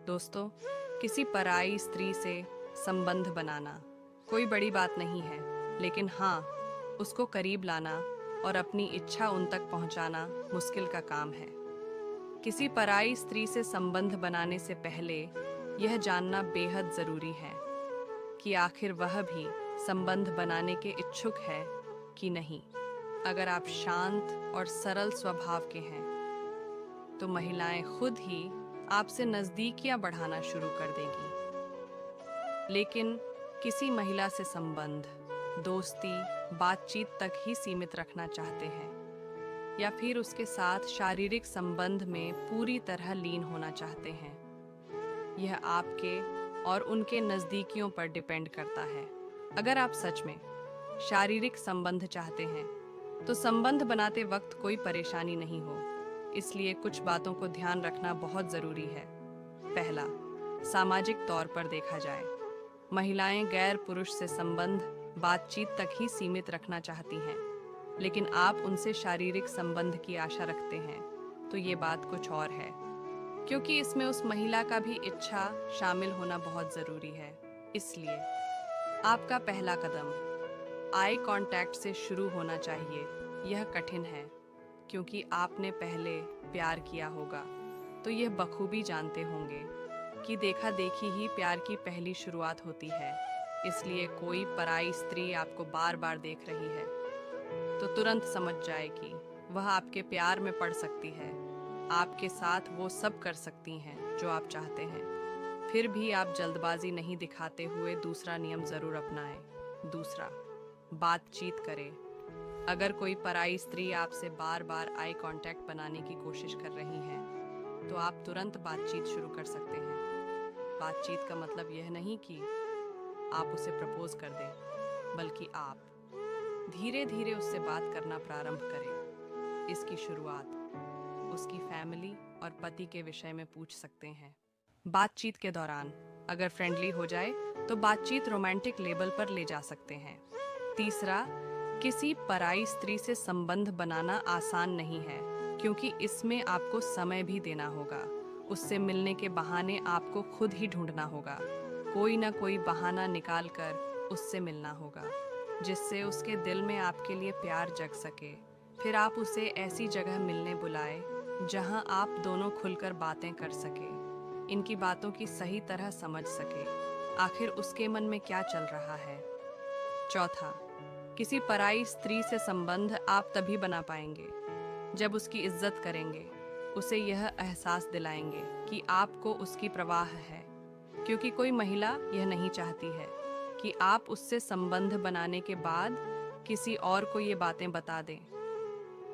दोस्तों, किसी पराई स्त्री से संबंध बनाना कोई बड़ी बात नहीं है, लेकिन हाँ, उसको करीब लाना और अपनी इच्छा उन तक पहुंचाना मुश्किल का काम है। किसी पराई स्त्री से संबंध बनाने से पहले यह जानना बेहद जरूरी है कि आखिर वह भी संबंध बनाने के इच्छुक है कि नहीं। अगर आप शांत और सरल स्वभाव के हैं, तो महिलाएं खुद ही आपसे नजदीकियां बढ़ाना शुरू कर देगी। लेकिन किसी महिला से संबंध, दोस्ती, बातचीत तक ही सीमित रखना चाहते हैं, या फिर उसके साथ शारीरिक संबंध में पूरी तरह लीन होना चाहते हैं, यह आपके और उनके नजदीकियों पर डिपेंड करता है। अगर आप सच में शारीरिक संबंध चाहते हैं, तो संबंध बनाते वक्त कोई परेशानी नहीं हो, इसलिए कुछ बातों को ध्यान रखना बहुत जरूरी है। पहला, सामाजिक तौर पर देखा जाए, महिलाएं गैर पुरुष से संबंध, बातचीत तक ही सीमित रखना चाहती हैं, लेकिन आप उनसे शारीरिक संबंध की आशा रखते हैं, तो ये बात कुछ और है, क्योंकि इसमें उस महिला का भी इच्छा शामिल होना बहुत जरूरी है। इसलिए आपका पहला कदम आई कांटेक्ट से शुरू होना चाहिए। यह कठिन है, क्योंकि आपने पहले प्यार किया होगा, तो यह बखूबी जानते होंगे कि देखा देखी ही प्यार की पहली शुरुआत होती है। इसलिए कोई पराई स्त्री आपको बार बार देख रही है, तो तुरंत समझ जाए कि वह आपके प्यार में पड़ सकती है। आपके साथ वो सब कर सकती हैं जो आप चाहते हैं। फिर भी आप जल्दबाजी नहीं दिखाते हुए दूसरा नियम जरूर अपनाएं। दूसरा, बातचीत करें। अगर कोई पराई स्त्री आपसे बार बार आई कांटेक्ट बनाने की कोशिश कर रही है, तो आप तुरंत बातचीत शुरू कर सकते हैं। बातचीत का मतलब यह नहीं कि आप उसे प्रपोज कर दें, बल्कि आप धीरे धीरे उससे बात करना प्रारंभ करें। इसकी शुरुआत उसकी फैमिली और पति के विषय में पूछ सकते हैं। बातचीत के दौरान अगर फ्रेंडली हो जाए, तो बातचीत रोमांटिक लेवल पर ले जा सकते हैं। तीसरा, किसी पराई स्त्री से संबंध बनाना आसान नहीं है, क्योंकि इसमें आपको समय भी देना होगा। उससे मिलने के बहाने आपको खुद ही ढूंढना होगा। कोई ना कोई बहाना निकाल कर उससे मिलना होगा, जिससे उसके दिल में आपके लिए प्यार जग सके। फिर आप उसे ऐसी जगह मिलने बुलाए जहां आप दोनों खुलकर बातें कर सके, इनकी बातों की सही तरह समझ सके, आखिर उसके मन में क्या चल रहा है। चौथा, किसी पराई स्त्री से संबंध आप तभी बना पाएंगे जब उसकी इज्जत करेंगे, उसे यह एहसास दिलाएंगे कि आपको उसकी परवाह है, क्योंकि कोई महिला यह नहीं चाहती है कि आप उससे संबंध बनाने के बाद किसी और को ये बातें बता दें।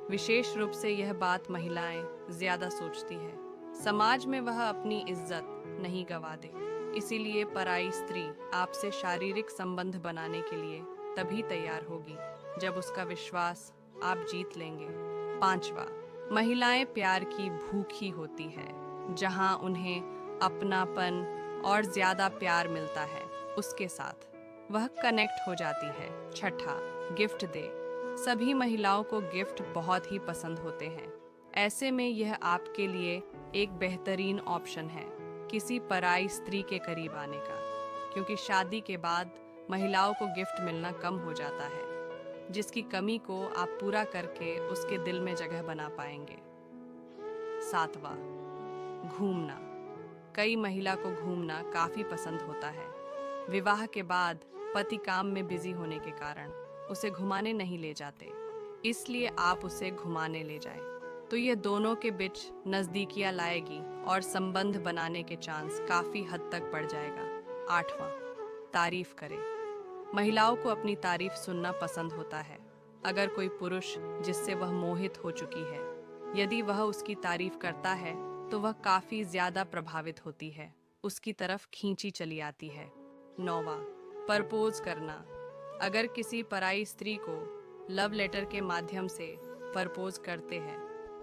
विशेष रूप से यह बात महिलाएं ज्यादा सोचती है, समाज में वह अपनी इज्जत नहीं गवा दे। इसीलिए पराई स्त्री आपसे शारीरिक संबंध बनाने के लिए तभी तैयार होगी जब उसका विश्वास आप जीत लेंगे। पांचवा, महिलाएं प्यार की भूखी होती है। जहां उन्हें अपनापन और ज्यादा प्यार मिलता है, उसके साथ वह कनेक्ट हो जाती है। छठा, गिफ्ट दे। सभी महिलाओं को गिफ्ट बहुत ही पसंद होते हैं। ऐसे में यह आपके लिए एक बेहतरीन ऑप्शन है किसी पराई स्त्री के करीब आने का, क्योंकि शादी के बाद महिलाओं को गिफ्ट मिलना कम हो जाता है, जिसकी कमी को आप पूरा करके उसके दिल में जगह बना पाएंगे। सातवां, घूमना। कई महिला को घूमना काफी पसंद होता है। विवाह के बाद पति काम में बिजी होने के कारण उसे घुमाने नहीं ले जाते, इसलिए आप उसे घुमाने ले जाएं, तो ये दोनों के बीच नजदीकियां लाएगी और संबंध बनाने के चांस काफी हद तक बढ़ जाएगा। आठवां, तारीफ करें। महिलाओं को अपनी तारीफ सुनना पसंद होता है। अगर कोई पुरुष जिससे वह मोहित हो चुकी है, यदि वह उसकी तारीफ करता है, तो वह काफी ज्यादा प्रभावित होती है, उसकी तरफ खींची चली आती है। नौवां, प्रपोज करना। अगर किसी पराई स्त्री को लव लेटर के माध्यम से प्रपोज करते हैं,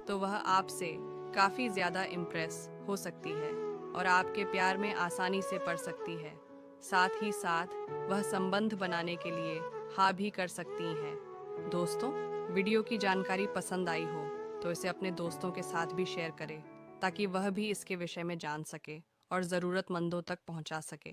तो वह आपसे काफी ज्यादा इम्प्रेस हो सकती है और आपके प्यार में आसानी से पड़ सकती है। साथ ही साथ वह संबंध बनाने के लिए हाँ भी कर सकती हैं। दोस्तों, वीडियो की जानकारी पसंद आई हो तो इसे अपने दोस्तों के साथ भी शेयर करें, ताकि वह भी इसके विषय में जान सके और ज़रूरतमंदों तक पहुंचा सके।